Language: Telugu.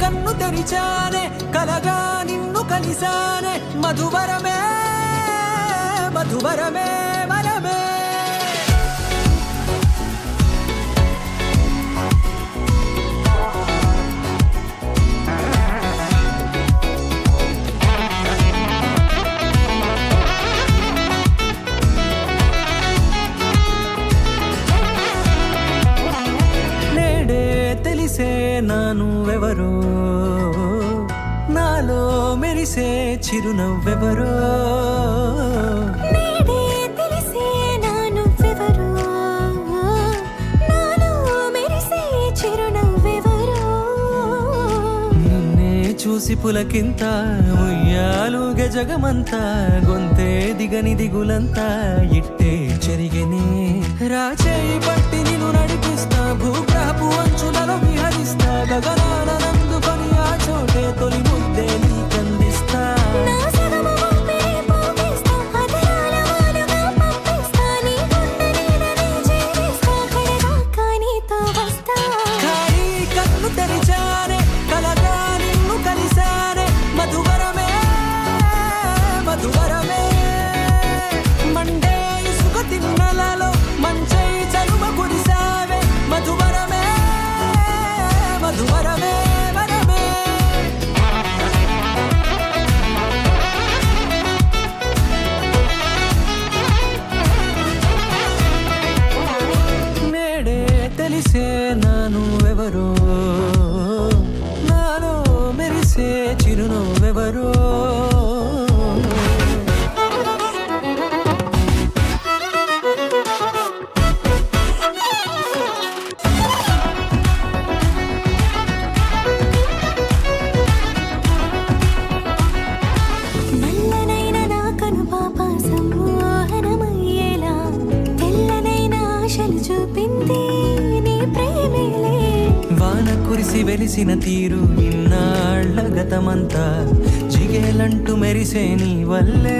కన్ను తెరిచానే కలగా నిన్ను కలిసానే మధువరమే మధువరమే వరమే తెలిసే నానువెవరో నాలో మెరిసే చిరునవ్వెవరో నేడే తెలిసే నానువెవరో నాలో మెరిసే చిరునవ్వెవరో నిన్నే చూసి పులకింత ఉయ్యాలుగే జగమంతా గొంతే దిగని దిగులంతా ఇట్టే చెరిగెనే రాచేయి పట్టి నిన్ను నడిపిస్తా భూగ్రహపు అంచులలో విహరిస్తా గగనాన నందుకొని ఆ చోటే తొలి ముద్దే నీకందిస్తా నా సగము ఊపిరి పోగిస్తా అధరాల వాలుగా పంపిస్తా నీ గుండె నీడనే చేరిస్తా కడదాకా నీతో వస్తా ఖాళీ కన్ను తెరిచానే కలగా నిన్ను కలిసానే మధువరమే మధువరమే మండే ఇసుక తిన్నలలో మంచై చలువ కురిసావే మధువరమే మధువరమే వరమే నేడే తెలిసే నానువెవరో నాలో మెరిసే చిరునవ్వెవరో నల్లనైన నా కనుపాప సమ్మోహనమయ్యేలా తెల్లనైన ఆశలు చూపింది నీ ప్రేమేలే వాన కురిసి వెలిసిన తీరు ఇన్నాళ్ల గతమంతా జిగేలంటూ మెరిసే నీ వల్లే